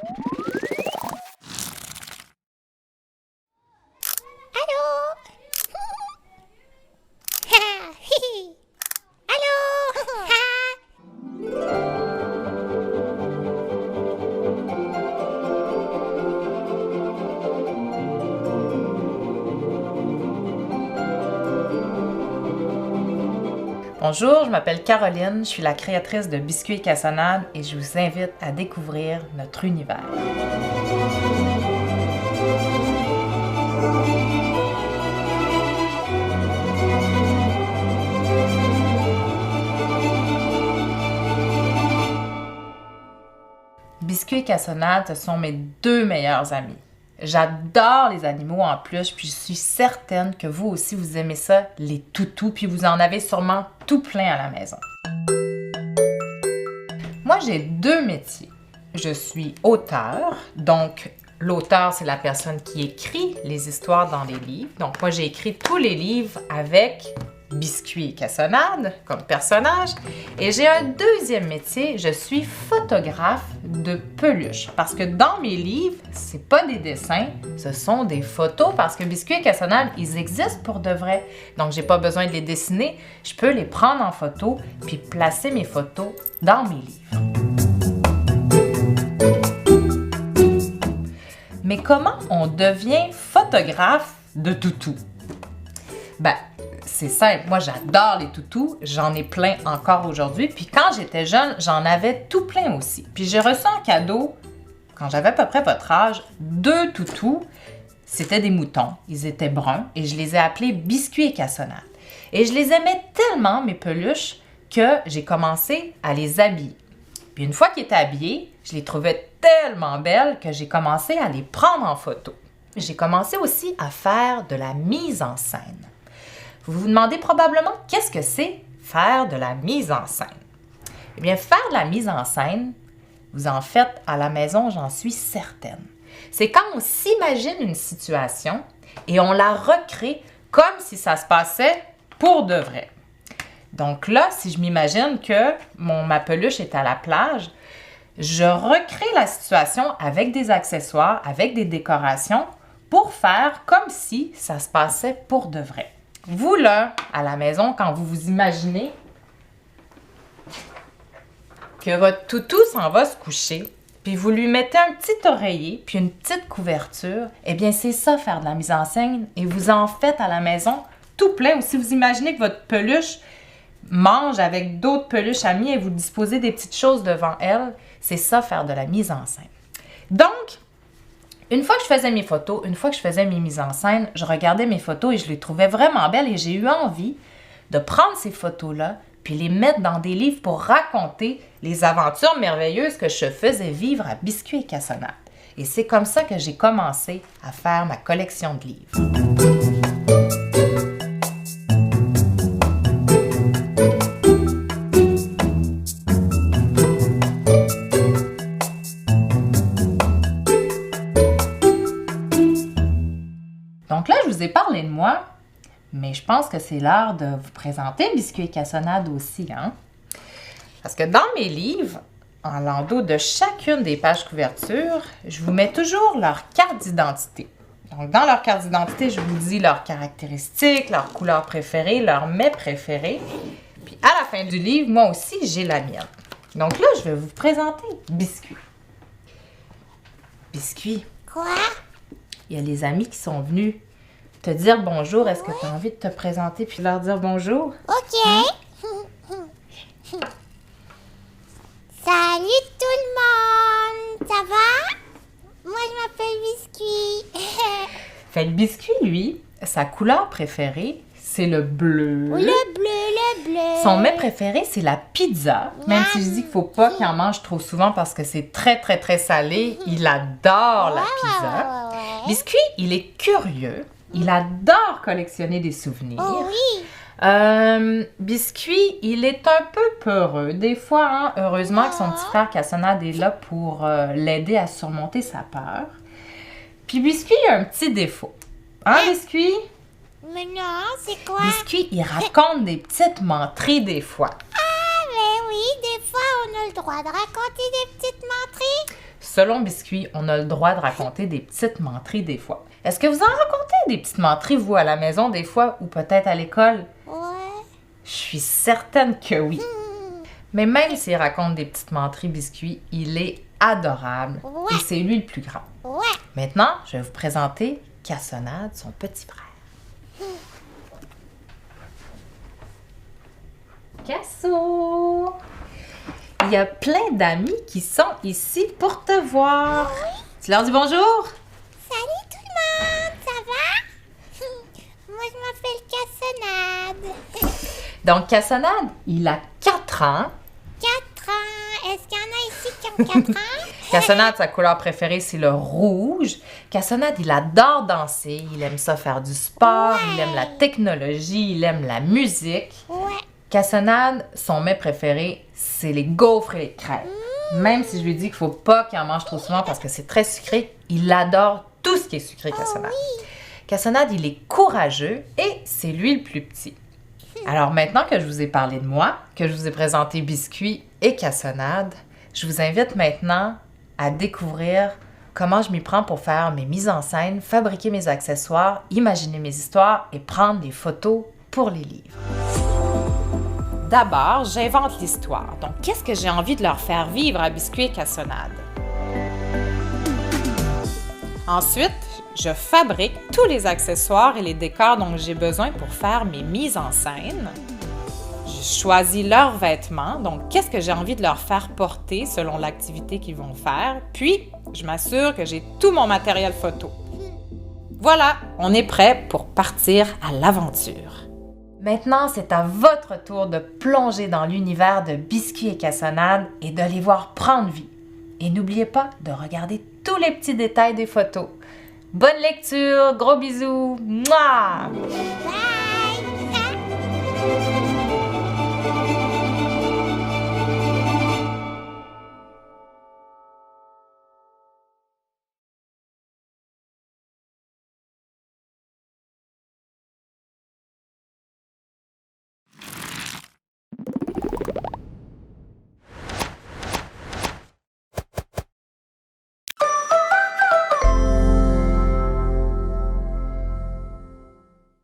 Allô? Ha! Hi! Allô? Ha! Bonjour, je m'appelle Caroline, je suis la créatrice de Biscuits et Cassonade et je vous invite à découvrir notre univers. Biscuits et Cassonade, ce sont mes deux meilleurs amis. J'adore les animaux en plus, puis je suis certaine que vous aussi vous aimez ça, les toutous, puis vous en avez sûrement tout plein à la maison. Moi, j'ai deux métiers. Je suis auteur, donc l'auteur, c'est la personne qui écrit les histoires dans les livres. Donc moi, j'ai écrit tous les livres avec Biscuits et Cassonade comme personnage. Et j'ai un deuxième métier, je suis photographe de peluches. Parce que dans mes livres, c'est pas des dessins, ce sont des photos parce que Biscuits et Cassonade, ils existent pour de vrai. Donc j'ai pas besoin de les dessiner, je peux les prendre en photo puis placer mes photos dans mes livres. Mais comment on devient photographe de toutous? Ben, c'est simple, moi j'adore les toutous, j'en ai plein encore aujourd'hui, puis quand j'étais jeune, j'en avais tout plein aussi. Puis j'ai reçu en cadeau, quand j'avais à peu près votre âge, 2 toutous, c'était des moutons, ils étaient bruns, et je les ai appelés Biscuits et Cassonade. Et je les aimais tellement, mes peluches, que j'ai commencé à les habiller. Puis une fois qu'ils étaient habillés, je les trouvais tellement belles que j'ai commencé à les prendre en photo. J'ai commencé aussi à faire de la mise en scène. Vous vous demandez probablement qu'est-ce que c'est faire de la mise en scène. Eh bien, faire de la mise en scène, vous en faites à la maison, j'en suis certaine. C'est quand on s'imagine une situation et on la recrée comme si ça se passait pour de vrai. Donc là, si je m'imagine que ma peluche est à la plage, je recrée la situation avec des accessoires, avec des décorations pour faire comme si ça se passait pour de vrai. Vous, là, à la maison, quand vous vous imaginez que votre toutou s'en va se coucher, puis vous lui mettez un petit oreiller, puis une petite couverture, eh bien, c'est ça, faire de la mise en scène. Et vous en faites à la maison tout plein. Ou si vous imaginez que votre peluche mange avec d'autres peluches amies et vous disposez des petites choses devant elle, c'est ça, faire de la mise en scène. Donc, une fois que je faisais mes photos, une fois que je faisais mes mises en scène, je regardais mes photos et je les trouvais vraiment belles et j'ai eu envie de prendre ces photos-là puis les mettre dans des livres pour raconter les aventures merveilleuses que je faisais vivre à Biscuits et Cassonade. Et c'est comme ça que j'ai commencé à faire ma collection de livres. Donc là, je vous ai parlé de moi, mais je pense que c'est l'heure de vous présenter Biscuits et Cassonade aussi, hein? Parce que dans mes livres, en l'endos de chacune des pages couverture, je vous mets toujours leur carte d'identité. Donc, dans leur carte d'identité, je vous dis leurs caractéristiques, leurs couleurs préférées, leurs mets préférés. Puis à la fin du livre, moi aussi, j'ai la mienne. Donc là, je vais vous présenter Biscuit. Biscuit. Quoi? Il y a les amis qui sont venus te dire bonjour. Est-ce que tu as envie de te présenter puis leur dire bonjour? OK. Salut tout le monde! Ça va? Moi, je m'appelle Biscuit. Fait que Biscuit, lui, sa couleur préférée, c'est le bleu. Le bleu, le bleu. Son mets préféré, c'est la pizza. Même si je dis qu'il faut pas qu'il en mange trop souvent parce que c'est très, très, très salé, il adore la pizza. Ouais. Biscuit, il est curieux. Il adore collectionner des souvenirs. Oh oui. Biscuit, il est un peu peureux. Des fois, hein, heureusement que son petit frère Cassonade est là pour l'aider à surmonter sa peur. Puis Biscuit, il a un petit défaut. Hein, Biscuit? Mais non, c'est quoi? Biscuit, il raconte des petites menteries des fois. Ah, mais oui, des fois, on a le droit de raconter des petites menteries. selon Biscuit, on a le droit de raconter des petites menteries des fois. Est-ce que vous en racontez des petites menteries, vous, à la maison des fois, ou peut-être à l'école? Ouais. Je suis certaine que oui. Mais même s'il raconte des petites menteries, Biscuit, il est adorable. Ouais. Et c'est lui le plus grand. Ouais. Maintenant, je vais vous présenter Cassonade, son petit frère. Casso! Il y a plein d'amis qui sont ici pour te voir. Tu leur dis bonjour? Salut tout le monde, ça va? Moi, je m'appelle Cassonade. Donc, Cassonade, il a 4 ans. 4 ans. Est-ce qu'il y en a ici qui ont 4 ans? Cassonade, sa couleur préférée, c'est le rouge. Cassonade, il adore danser. Il aime ça faire du sport. Il aime la technologie. Il aime la musique. Ouais. Cassonade, son mets préféré, c'est les gaufres et les crêpes. Même si je lui dis qu'il faut pas qu'il en mange trop souvent parce que c'est très sucré, il adore tout ce qui est sucré, Cassonade. Cassonade, il est courageux et c'est lui le plus petit. Alors maintenant que je vous ai parlé de moi, que je vous ai présenté Biscuit et Cassonade, je vous invite maintenant à découvrir comment je m'y prends pour faire mes mises en scène, fabriquer mes accessoires, imaginer mes histoires et prendre des photos pour les livres. D'abord, j'invente l'histoire. Donc, qu'est-ce que j'ai envie de leur faire vivre à Biscuit et Cassonade? Ensuite, je fabrique tous les accessoires et les décors dont j'ai besoin pour faire mes mises en scène. Je choisis leurs vêtements, donc qu'est-ce que j'ai envie de leur faire porter selon l'activité qu'ils vont faire. Puis, je m'assure que j'ai tout mon matériel photo. Voilà, on est prêt pour partir à l'aventure. Maintenant, c'est à votre tour de plonger dans l'univers de Biscuit et Cassonade et de les voir prendre vie. Et n'oubliez pas de regarder tous les petits détails des photos. Bonne lecture, gros bisous, mouah! Bye.